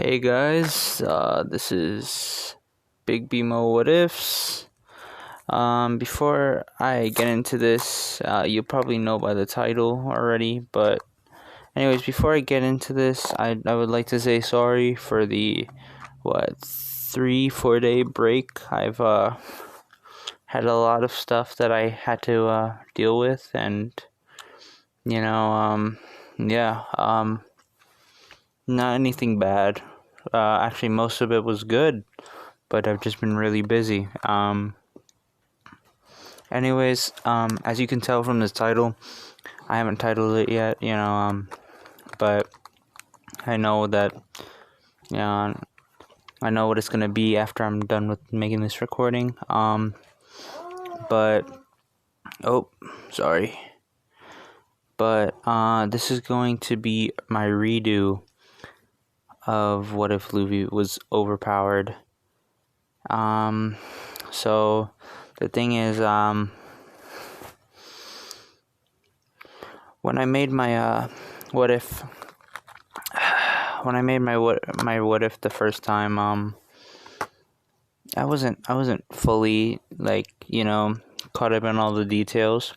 Hey guys, this is Big BMO What Ifs. Before I get into this, you probably know by the title already, but anyways, before I get into this, I would like to say sorry for the 3-4 day break. I've had a lot of stuff that I had to deal with, and yeah, not anything bad. Actually, most of it was good, but I've just been really busy. Anyways, as you can tell from this title, I haven't titled it yet, but I know that, I know what it's gonna be after I'm done with making this recording. Sorry. But, this is going to be my redo of What If Luffy was overpowered. So the thing is, when I made my what if the first time, I wasn't fully caught up in all the details.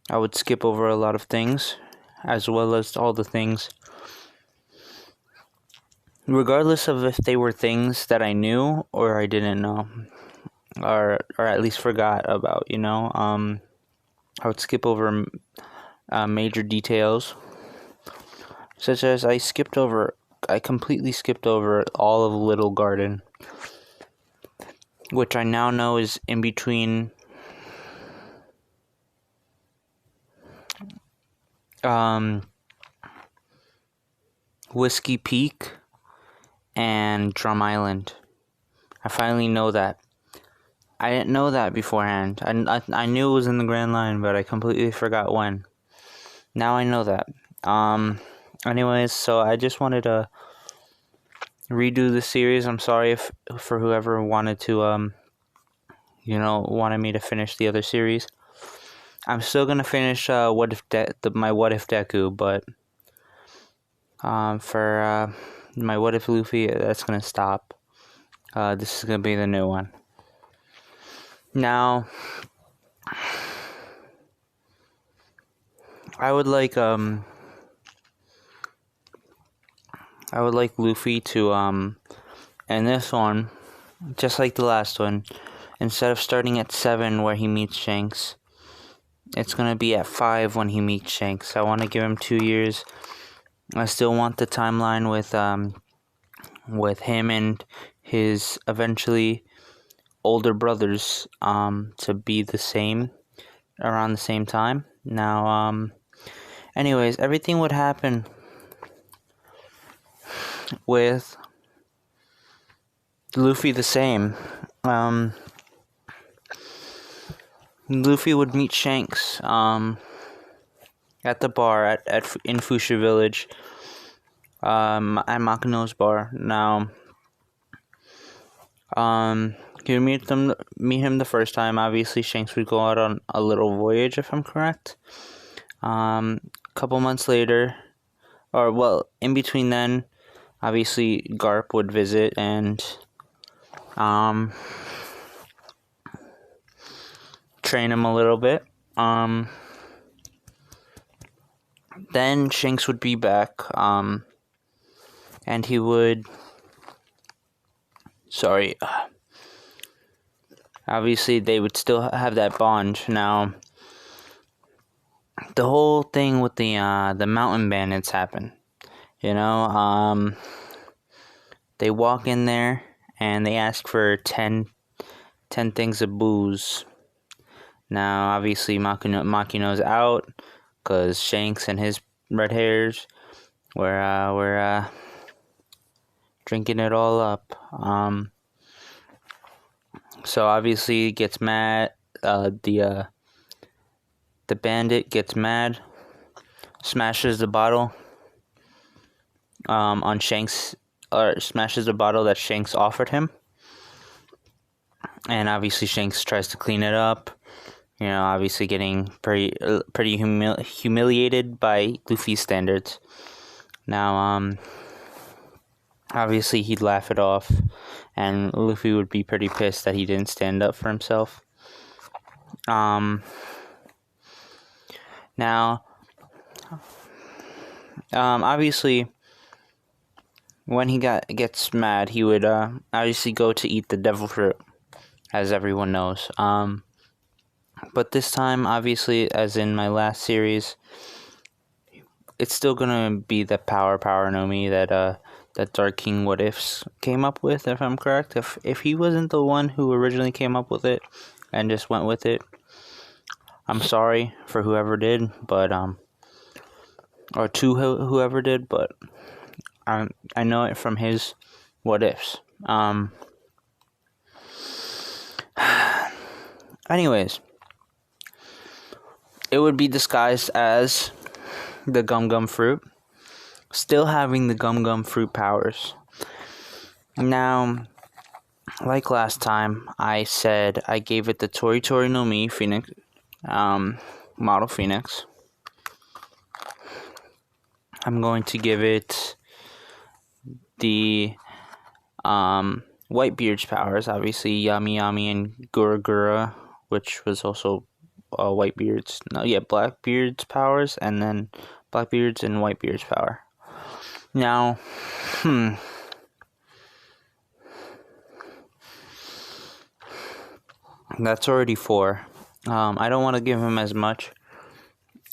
I would skip over a lot of things, as well as all the things, regardless of if they were things that I knew or I didn't know, or at least forgot about. I would skip over major details, such as I completely skipped over all of Little Garden, which I now know is in between Whiskey Peak and Drum Island. I finally know that. I didn't know that beforehand. I knew it was in the Grand Line, but I completely forgot when. Now I know that. Anyways, so I just wanted to redo the series. I'm sorry for whoever wanted to wanted me to finish the other series. I'm still gonna finish my What If Deku, but for my What If Luffy, that's gonna stop. This is gonna be the new one. Now, I would like Luffy to in this one, just like the last one, instead of starting at 7 where he meets Shanks, it's gonna be at 5 when he meets Shanks. I want to give him 2 years. I still want the timeline with him and his eventually older brothers to be the same, around the same time. Now, anyways, everything would happen with Luffy the same. Luffy would meet Shanks at the bar in Fuchsia Village, at Makino's bar. Now, you meet him the first time. Obviously, Shanks would go out on a little voyage, if I'm correct. Couple months later, in between then, obviously Garp would visit and train him a little bit. Then Shanks would be back, and he would. Obviously, they would still have that bond. Now, the whole thing with the mountain bandits happened. They walk in there and they ask for 10 things of booze. Now, obviously, Makino's out because Shanks and his red hairs were drinking it all up. So obviously gets mad. The bandit gets mad, smashes the bottle on Shanks, or smashes the bottle that Shanks offered him. And obviously Shanks tries to clean it up. Obviously getting pretty humiliated by Luffy's standards. Now, obviously he'd laugh it off, and Luffy would be pretty pissed that he didn't stand up for himself. Now, obviously, when he gets mad, he would obviously go to eat the devil fruit, as everyone knows. But this time, obviously, as in my last series, it's still gonna be the power no mi that Dark King What Ifs came up with, if I'm correct. If he wasn't the one who originally came up with it and just went with it, I'm sorry for whoever did, but or to whoever did, but I know it from his What Ifs. Anyways, it would be disguised as the Gum Fruit, still having the Gum Fruit powers. Now, like last time, I said I gave it the Tori no Mi Phoenix, Model Phoenix. I'm going to give it the Whitebeard's powers, obviously Yami Yami and Gura Gura, which was also Blackbeard's powers, and then Blackbeard's and Whitebeard's power. Now, that's already 4. I don't want to give him as much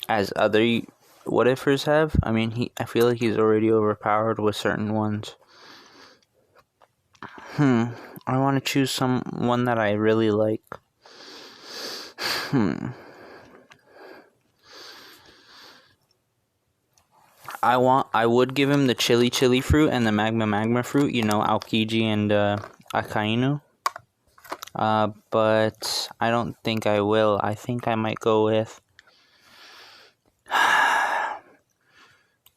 as other What Ifers have. I mean, I feel like he's already overpowered with certain ones. I want to choose someone that I really like. I would give him the chili fruit and the magma fruit, Aokiji and Akainu. But I don't think I will. I think I might go with,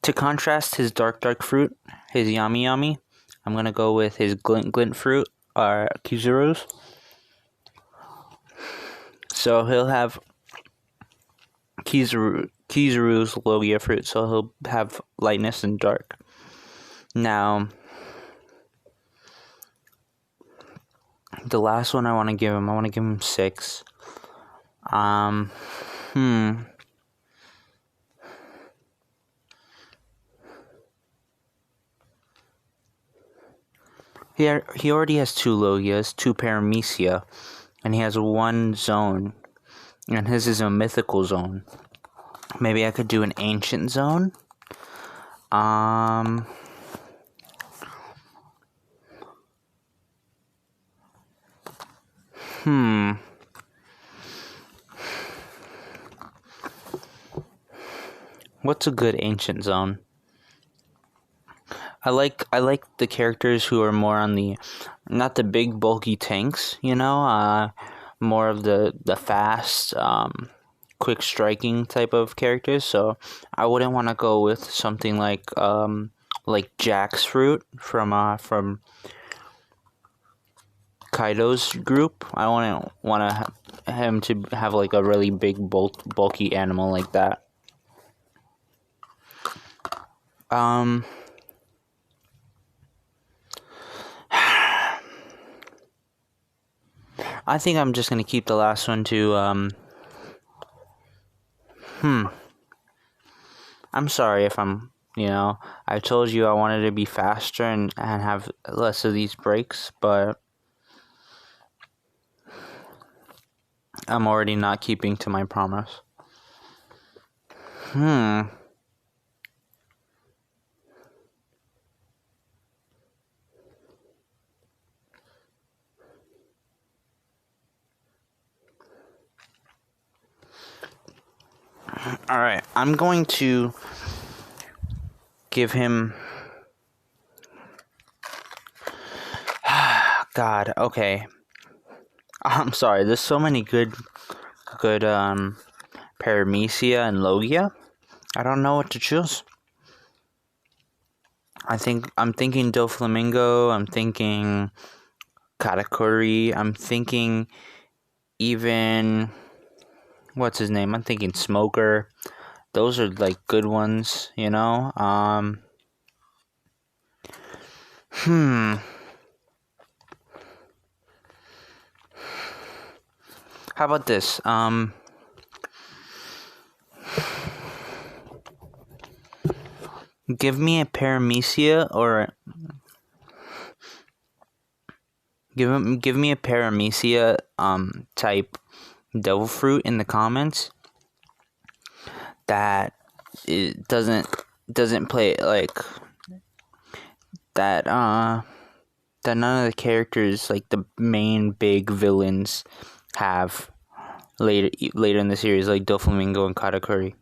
to contrast his dark fruit, his Yami Yami, I'm gonna go with his glint fruit, or Kizuru's. So he'll have Kizuru's Logia fruit, so he'll have lightness and dark. Now, the last one I want to give him 6. He already has 2 Logias, 2 Paramecia, and he has 1 zone, and his is a mythical zone. Maybe I could do an ancient zone. What's a good ancient zone? I like the characters who are more on the, not the big bulky tanks, more of the fast, quick striking type of characters. So I wouldn't want to go with something like Jack's fruit from Kaido's group. I want him to have like a really big bulky animal like that. I think I'm just gonna keep the last one to I'm sorry if I'm, I told you I wanted to be faster and have less of these breaks, but I'm already not keeping to my promise. Alright, I'm going to give him... God, okay. I'm sorry, there's so many good Paramecia and Logia. I don't know what to choose. I'm thinking Doflamingo, I'm thinking Katakuri, I'm thinking even... What's his name? I'm thinking Smoker. Those are like good ones, How about this? Give me a paramecia or give me a paramecia type devil fruit in the comments that it doesn't play like that that none of the characters, like the main big villains, have later in the series, like Doflamingo and Katakuri.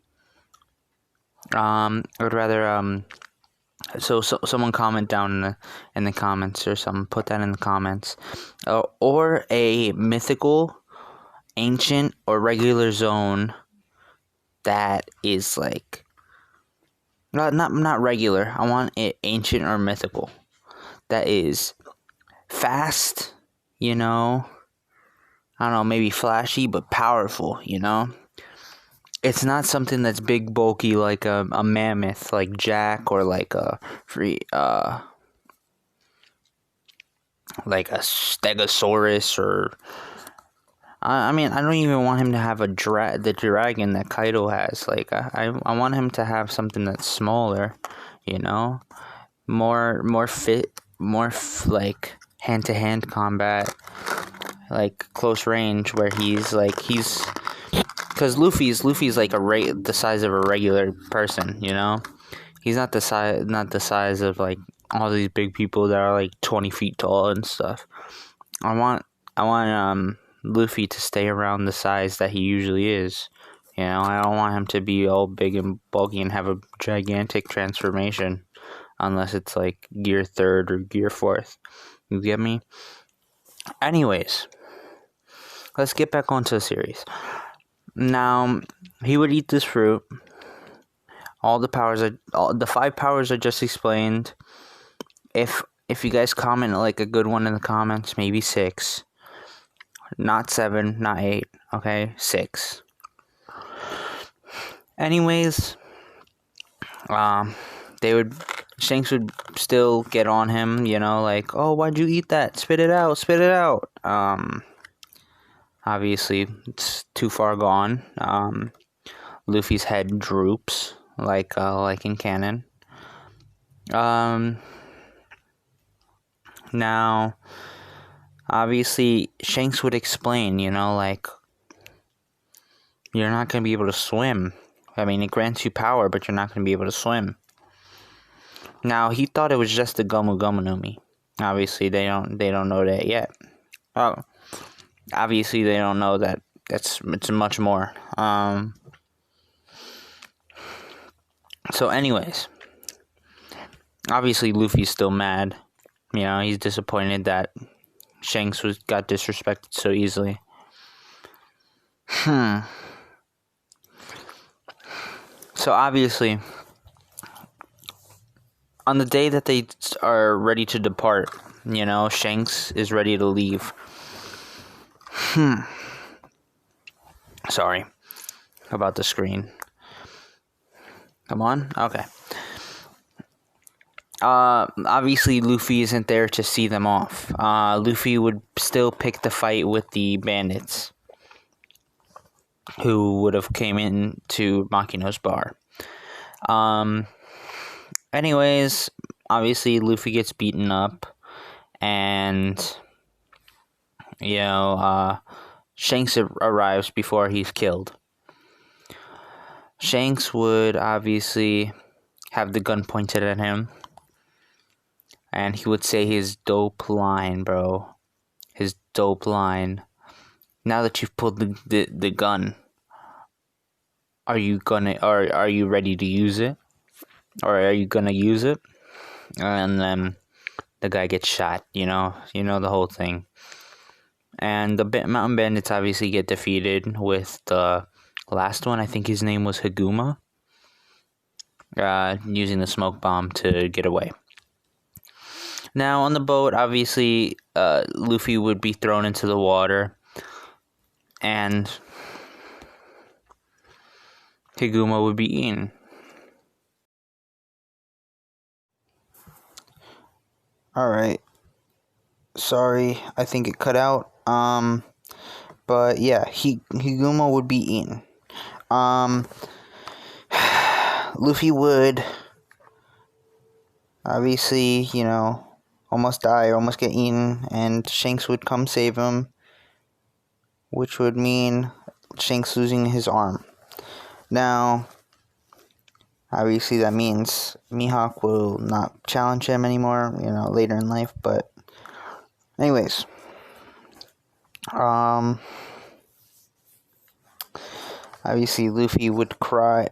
I would rather so someone comment down in the comments, or someone put that in the comments, or a mythical, ancient, or regular zone that is like not regular. I want it ancient or mythical that is fast, I don't know, maybe flashy but powerful, It's not something that's big, bulky like a mammoth like Jack, or like a like a Stegosaurus, or I mean, I don't even want him to have the dragon that Kaido has. Like I want him to have something that's smaller, more fit, like hand-to-hand combat, like close range, where he's because Luffy's like the size of a regular person, He's not the size of like all these big people that are like 20 feet tall and stuff. I want Luffy to stay around the size that he usually is. I don't want him to be all big and bulky and have a gigantic transformation, unless it's like gear 3rd or gear 4th. You get me? Anyways, let's get back onto the series. Now, he would eat this fruit. The 5 powers I just explained. If you guys comment like a good one in the comments, maybe 6. Not 7, not 8, okay? 6. Anyways, Shanks would still get on him, like, oh, why'd you eat that? Spit it out. Obviously, it's too far gone. Luffy's head droops, like in canon. Now, obviously, Shanks would explain, like, you're not going to be able to swim. I mean, it grants you power, but you're not going to be able to swim. Now, he thought it was just the Gomu Gomu no Mi. Obviously, they don't know that yet. Oh, obviously, they don't know that it's much more. So, anyways, obviously, Luffy's still mad. He's disappointed that Shanks got disrespected so easily. So, obviously, on the day that they are ready to depart, Shanks is ready to leave. Sorry about the screen. Come on? Okay. Obviously, Luffy isn't there to see them off. Luffy would still pick the fight with the bandits, who would have came in to Makino's bar. Anyways, obviously, Luffy gets beaten up, and, Shanks arrives before he's killed. Shanks would obviously have the gun pointed at him, and he would say his dope line, bro. His dope line. Now that you've pulled the gun, are you ready to use it? Or are you gonna use it? And then the guy gets shot, the whole thing. And the mountain bandits obviously get defeated with the last one. I think his name was Haguma. Using the smoke bomb to get away. Now, on the boat, obviously, Luffy would be thrown into the water, and Haguma would be eaten. Alright. Sorry, I think it cut out. But yeah, Higumo would be eaten. Luffy would obviously, almost die, almost get eaten, and Shanks would come save him, which would mean Shanks losing his arm. Now, obviously that means Mihawk will not challenge him anymore, later in life, but anyways, obviously Luffy would cry,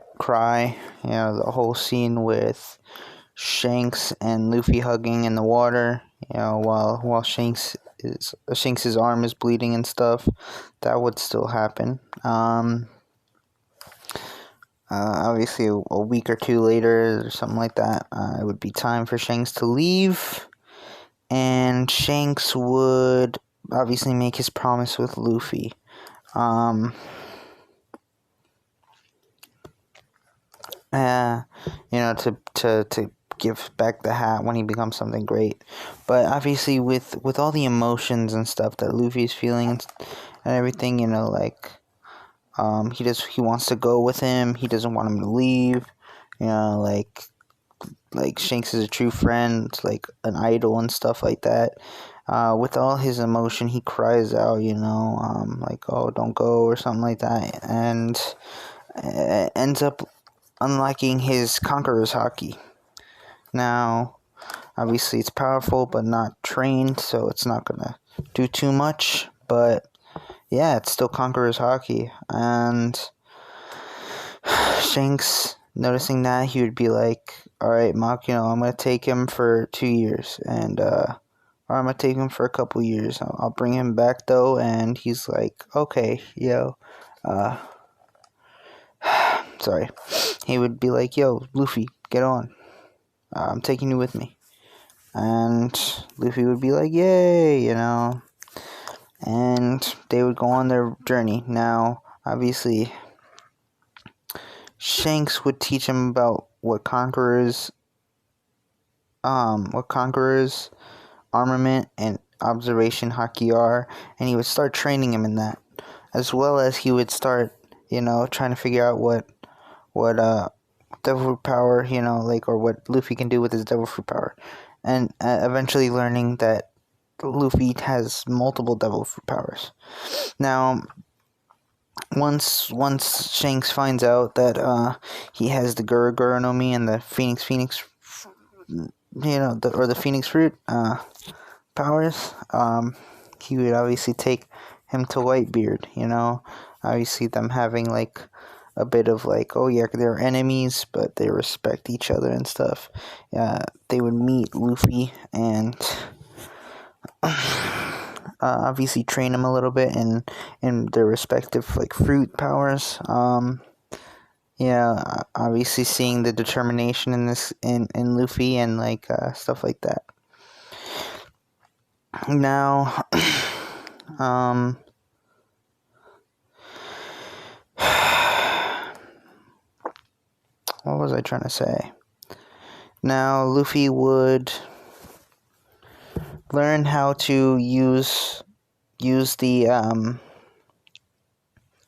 the whole scene with Shanks and Luffy hugging in the water, while Shanks's arm is bleeding and stuff, that would still happen. Obviously a week or two later, or something like that, it would be time for Shanks to leave, and Shanks would obviously make his promise with Luffy. To give back the hat when he becomes something great. But obviously with all the emotions and stuff that Luffy's feeling and everything, he wants to go with him. He doesn't want him to leave. Like Shanks is a true friend, like an idol and stuff like that. With all his emotion, he cries out, like, oh, don't go, or something like that, and ends up unlocking his Conqueror's Haki. Now, obviously it's powerful, but not trained, so it's not gonna do too much, but yeah, it's still Conqueror's Haki, and Shanks, noticing that, he would be like, alright, Mach, I'm gonna take him for 2 years, and, or I'm gonna take him for a couple years. I'll bring him back, though, and he's like, okay, sorry. He would be like, yo, Luffy, get on. I'm taking you with me. And Luffy would be like, yay, and they would go on their journey. Now, obviously, Shanks would teach him about what Conqueror's armament and observation Haki are, and he would start training him in that, as well as he would start, trying to figure out what devil fruit power, or what Luffy can do with his devil fruit power, and eventually learning that Luffy has multiple devil fruit powers. Now, once Shanks finds out that he has the Guruguru no Mi and the Phoenix, the Phoenix fruit powers, he would obviously take him to Whitebeard. Obviously them having like a bit of like, oh yeah, they're enemies, but they respect each other and stuff. They would meet Luffy and obviously train him a little bit in their respective like fruit powers. Obviously seeing the determination in this in Luffy and like stuff like that. Now, what was I trying to say? Now, Luffy would learn how to use the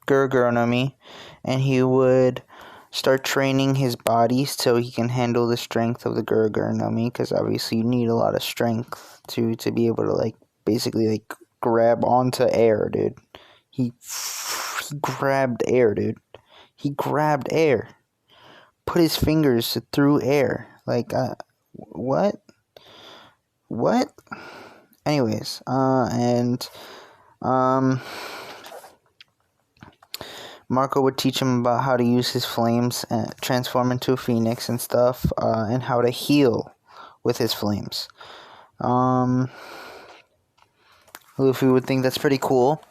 Guruguru no Mi, and he would start training his body so he can handle the strength of the Guruguru no Mi, because obviously you need a lot of strength to be able to like basically like grab onto air, dude. He grabbed air, dude. He grabbed air. Put his fingers through air. Like, what? What? Anyways, Marco would teach him about how to use his flames and transform into a phoenix and stuff, and how to heal with his flames. Luffy would think that's pretty cool.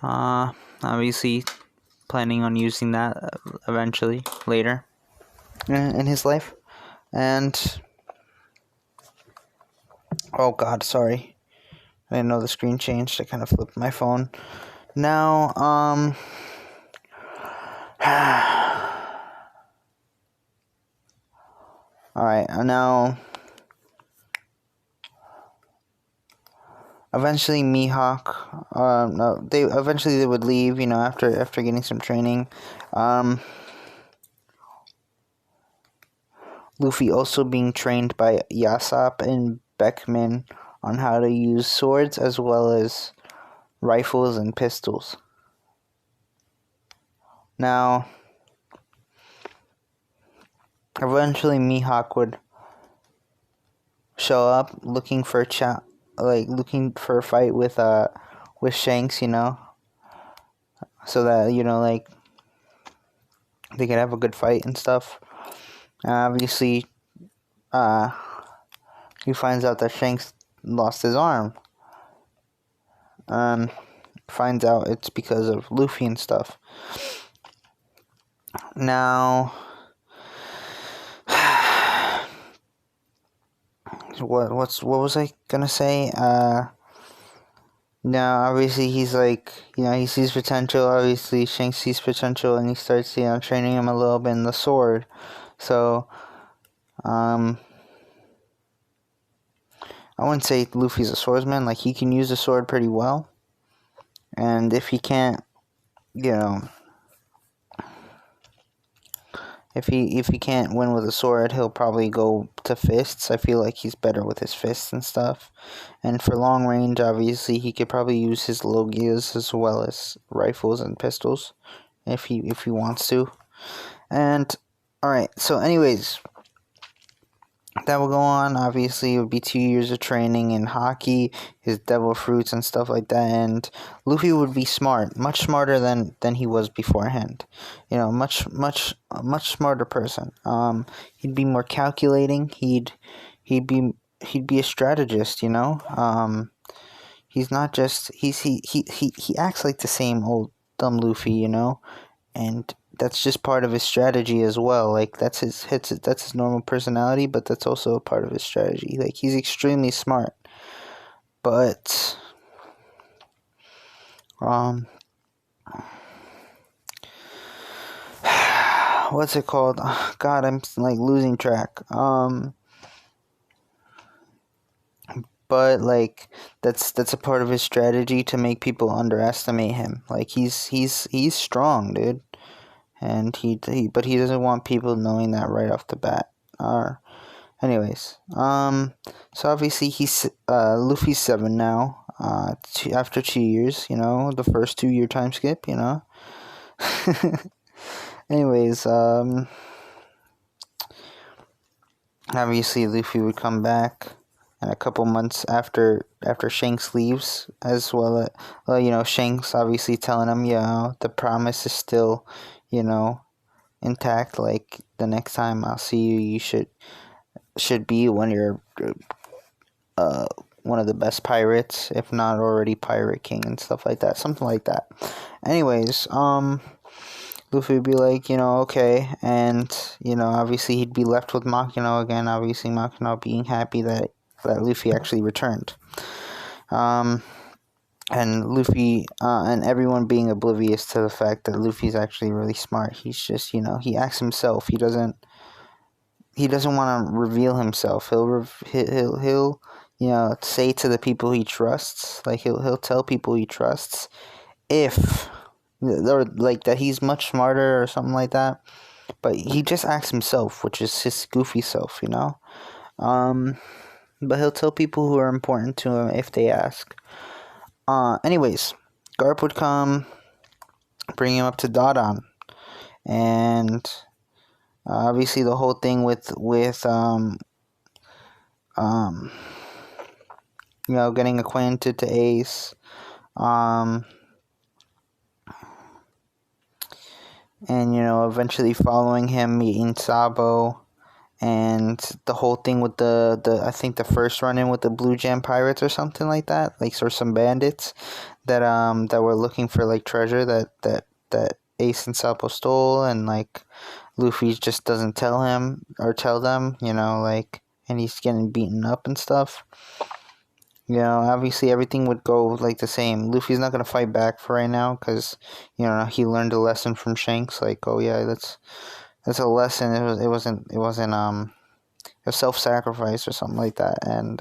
Obviously planning on using that eventually, later in his life. And oh god, sorry, I didn't know the screen changed. I kind of flipped my phone. Now, alright, now, eventually Mihawk, no, they would leave, you know, after getting some training. Luffy also being trained by Yasop and Beckman on how to use swords as well as rifles and pistols. Now, eventually Mihawk would show up looking for a fight with Shanks, you know, so that, you know, like, they could have a good fight and stuff. Obviously, he finds out that Shanks lost his arm. Finds out it's because of Luffy and stuff. Now, what was I gonna say? Now, obviously, he's like, you know, he sees potential. Obviously, Shanks sees potential, and he starts, you know, training him a little bit in the sword. So, I wouldn't say Luffy's a swordsman. Like, he can use a sword pretty well. And if he can't, you know, if he can't win with a sword, he'll probably go to fists. I feel like he's better with his fists and stuff. And for long range, obviously, he could probably use his Logias as well as rifles and pistols if he wants to. And alright, so anyways, that will go on. Obviously, it would be 2 years of training in Haki, his devil fruits and stuff like that. And Luffy would be smart, much smarter than he was beforehand. You know, much smarter person. He'd be more calculating. He'd be a strategist. You know. He's not just he acts like the same old dumb Luffy. You know, and that's just part of his strategy as well. Like, that's his normal personality, but that's also a part of his strategy. Like, he's extremely smart. But what's it called? God, I'm like losing track. But like, that's a part of his strategy to make people underestimate him. Like, he's strong, dude. And but he doesn't want people knowing that right off the bat. Anyways, so obviously he's Luffy's 7 now. After 2 years, you know, the first 2-year time skip, you know. Anyways, obviously Luffy would come back, and a couple months after Shanks leaves, as well, you know, Shanks obviously telling him, you know, the promise is still, you know, intact. Like, the next time I'll see you, you should be when you're one of the best pirates, if not already Pirate King and stuff like that, something like that. Anyways, Luffy would be like, you know, okay, and, you know, obviously he'd be left with Makino again. Obviously, Makino being happy that Luffy actually returned. And Luffy, and everyone being oblivious to the fact that Luffy's actually really smart. He's just, you know, he acts himself. He doesn't want to reveal himself. He'll you know, say to the people he trusts, like, he'll tell people he trusts if they're like that he's much smarter or something like that. But he just acts himself, which is his goofy self, you know. But he'll tell people who are important to him if they ask. Anyways, Garp would come, bring him up to Dodon, and obviously the whole thing with you know, getting acquainted to Ace, and, you know, eventually following him, meeting Sabo, and the whole thing with the I think the first run-in with the Blue Jam Pirates or something like that, like, or some bandits that were looking for, like, treasure that Ace and Sabo stole, and, like, Luffy just doesn't tell him or tell them, you know, like, and he's getting beaten up and stuff. You know, obviously everything would go like the same. Luffy's not gonna fight back for right now because, you know, he learned a lesson from Shanks. Like, oh yeah, that's a lesson. It wasn't a self-sacrifice or something like that. And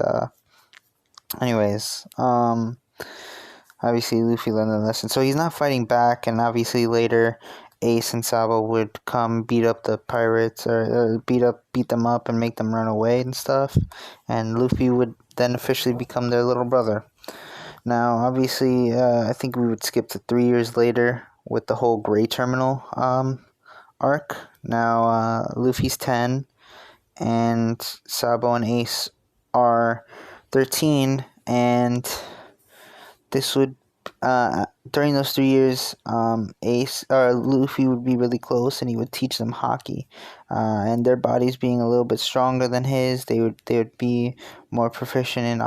Anyways, obviously Luffy learned the lesson, so he's not fighting back, and obviously later Ace and Sabo would come beat up the pirates, or beat them up and make them run away and stuff, and Luffy would then officially become their little brother. Now, obviously, I think we would skip to 3 years later with the whole Gray Terminal arc. Now, Luffy's 10, and Sabo and Ace are 13, and this would during those 3 years, Ace or Luffy would be really close, and he would teach them Haki. And their bodies being a little bit stronger than his, they would be more proficient in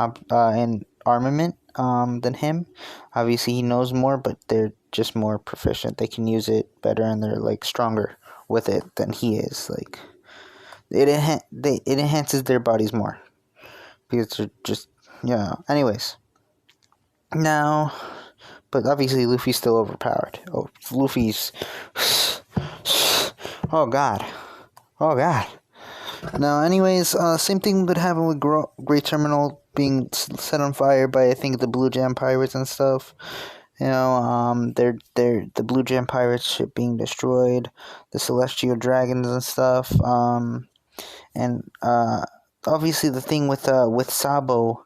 armament than him. Obviously, he knows more, but they're just more proficient. They can use it better, and they're like stronger with it than he is. Like it enhances their bodies more because they're just Anyways, now. But obviously, Luffy's still overpowered. Oh, Luffy's. Oh, God. Oh, God. Now, anyways, same thing would happen with Great Terminal being set on fire by, I think, the Blue Jam Pirates and stuff. You know, the Blue Jam Pirates ship being destroyed, the Celestial Dragons and stuff. And obviously, the thing with Sabo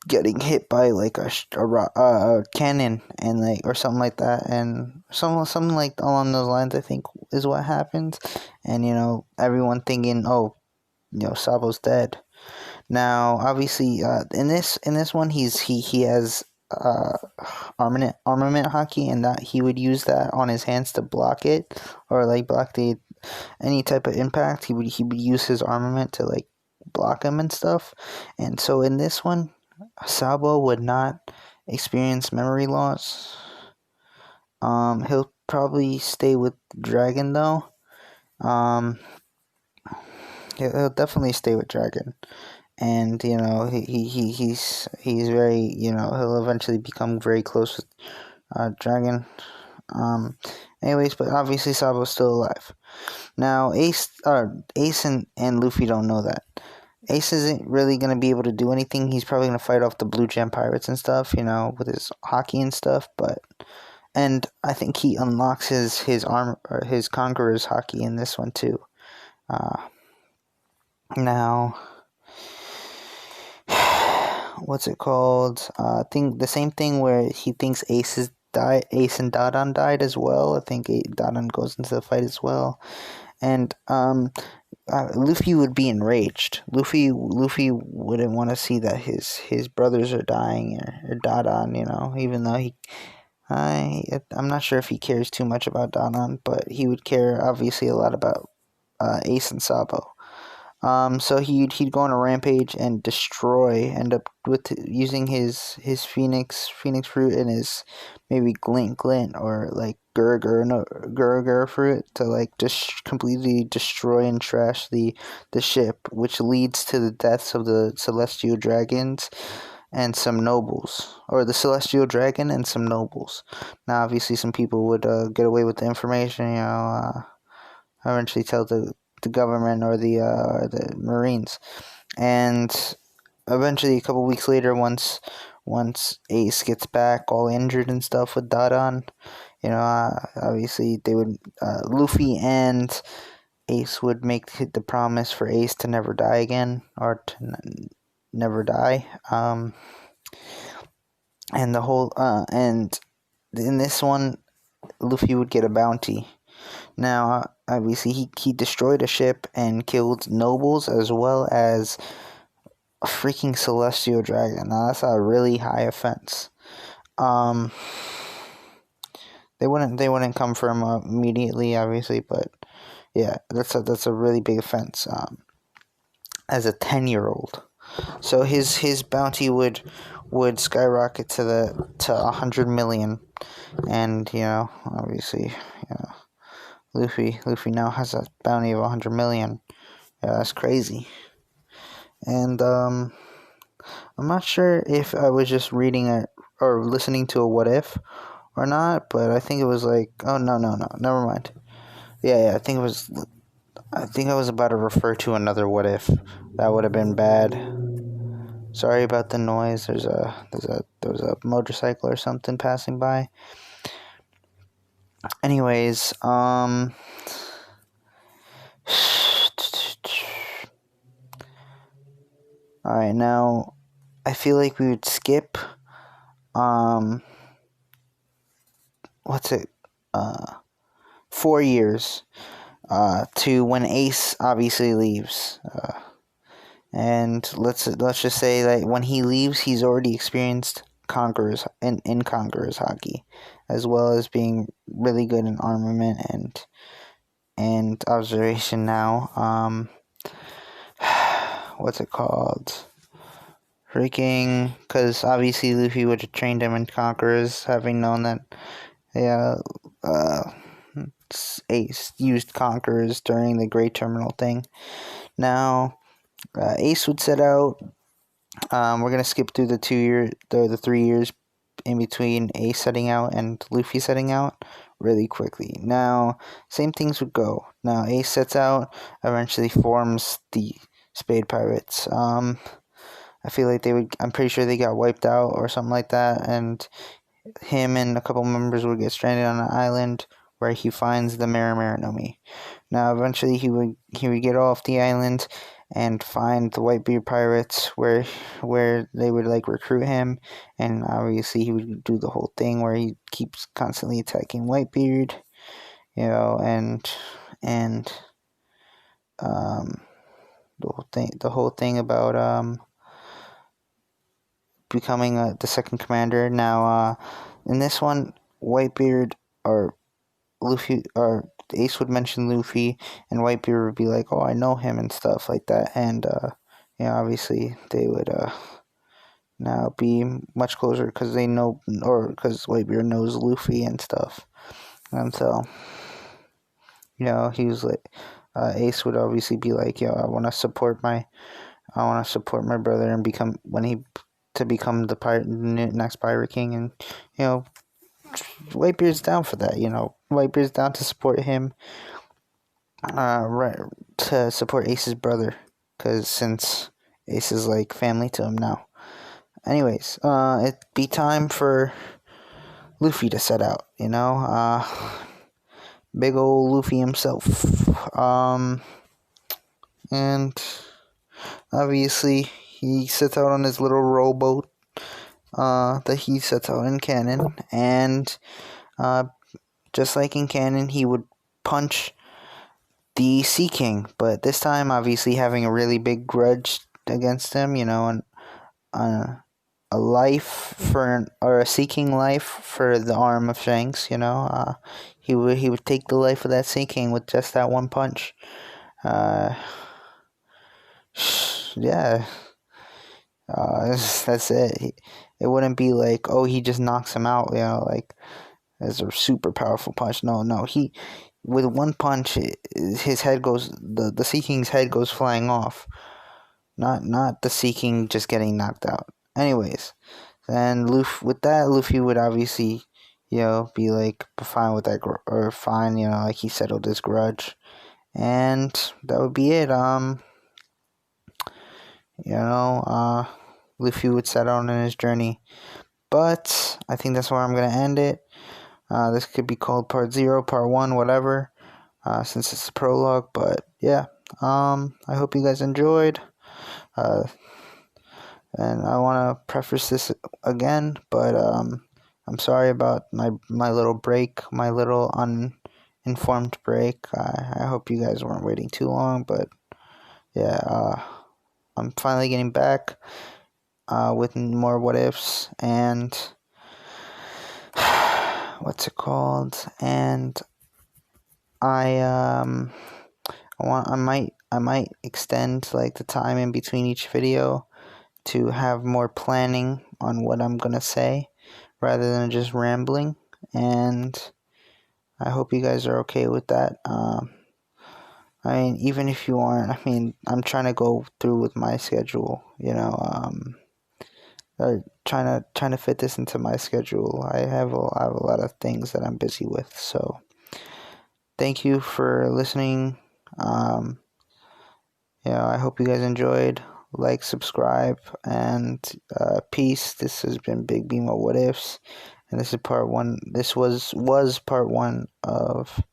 getting hit by like a cannon and like or something like that, and something like along those lines, I think is what happens. And everyone thinking, oh, Sabo's dead. Now obviously in this one he has armament Haki, and that he would use that on his hands to block it, or like block any type of impact. He would use his armament to like block him and stuff. And so in this one, Sabo would not experience memory loss. He'll probably stay with Dragon though. He'll definitely stay with Dragon, and he's very he'll eventually become very close with Dragon. Anyways, but obviously Sabo's still alive. Now Ace and Luffy don't know that. Ace isn't really going to be able to do anything. He's probably going to fight off the Blue Gem Pirates and stuff, with his Haki and stuff. And I think he unlocks his armor or his Conqueror's Haki in this one too. Now, what's it called? I think the same thing where he thinks Ace and Dadan died as well. I think Dadan goes into the fight as well, and Luffy would be enraged. Luffy wouldn't want to see that his brothers are dying or Dadan, even though I'm not sure if he cares too much about Dadan, but he would care obviously a lot about Ace and Sabo. So he'd go on a rampage and end up with using his phoenix fruit and his maybe glint or like gur fruit to like just completely destroy and trash the ship, which leads to the deaths of the celestial dragons and some nobles, or the celestial dragon and some nobles. Now obviously some people would get away with the information, eventually tell the government or the Marines, and eventually a couple weeks later, once Ace gets back all injured and stuff with Dadan, obviously they would Luffy and Ace would make the promise for Ace to never die again, or to never die. And the whole and in this one, Luffy would get a bounty. Now, obviously, he destroyed a ship and killed nobles as well as a freaking celestial dragon. Now, that's a really high offense. They wouldn't come for him immediately, obviously, but yeah, that's a really big offense. As a 10-year-old, so his bounty would skyrocket to 100 million, and obviously, Luffy now has a bounty of 100 million. Yeah, that's crazy. And I'm not sure if I was just reading or listening to a what if or not, but I think it was like, oh no, never mind. Yeah, I think I was about to refer to another what if. That would have been bad. Sorry about the noise. There's a motorcycle or something passing by. Anyways, alright, now I feel like we would skip what's it 4 years to when Ace obviously leaves. And let's just say that when he leaves, he's already experienced Conqueror's in Conqueror's Haki, as well as being really good in armament and observation now. What's it called? Freaking, because obviously Luffy would have trained him in Conquerors, having known that, yeah, Ace used Conquerors during the Great Terminal thing. Now, Ace would set out. We're gonna skip through the 3 years in between Ace setting out and Luffy setting out really quickly. Now, same things would go. Now, Ace sets out, eventually forms the Spade Pirates. I feel like I'm pretty sure they got wiped out or something like that, and him and a couple members would get stranded on an island where he finds the Marinomi. Now, eventually he would get off the island and find the Whitebeard pirates where they would like recruit him, and obviously he would do the whole thing where he keeps constantly attacking Whitebeard, and the whole thing about becoming the second commander. Now, in this one, Whitebeard or Luffy or Ace would mention Luffy, and Whitebeard would be like, "Oh, I know him" and stuff like that, and obviously they would now be much closer because they know, or because Whitebeard knows Luffy and stuff, and so he was like, Ace would obviously be like, "Yo, I want to support my brother and become the next pirate king," and Whitebeard's down for that. Whitebeard's down to support him, right, to support Ace's brother, because since Ace is like family to him now. Anyways, it'd be time for Luffy to set out. Big old Luffy himself. And obviously he sets out on his little rowboat that he sets out in canon, and just like in canon, he would punch the Sea King, but this time obviously having a really big grudge against him, and a life or a Sea King life for the arm of Shanks. He would take the life of that Sea King with just that one punch. Yeah. That's it. It wouldn't be like, oh, he just knocks him out, like as a super powerful punch. No, he with one punch, his head goes, the Sea King's head goes flying off. Not the Sea King just getting knocked out. Anyways, and Luffy would obviously, be like fine with that, or fine, like he settled his grudge, and that would be it. Luffy would set out on his journey. But I think that's where I'm going to end it. This could be called part 0, part 1, whatever, since it's a prologue. But yeah, I hope you guys enjoyed. And I want to preface this again, but I'm sorry about my little break, my little uninformed break. I hope you guys weren't waiting too long, but yeah, I'm finally getting back with more what ifs and what's it called? And I might extend like the time in between each video to have more planning on what I'm gonna say rather than just rambling, and I hope you guys are okay with that. Even if you aren't, I'm trying to go through with my schedule, trying to fit this into my schedule. I have a lot of things that I'm busy with, so thank you for listening. I hope you guys enjoyed. like, subscribe, and peace. This has been Big Beamo What Ifs, and this is part one. This was part one of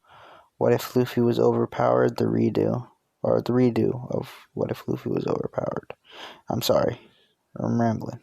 What If Luffy Was Overpowered, the redo of What If Luffy Was Overpowered. I'm sorry, I'm rambling.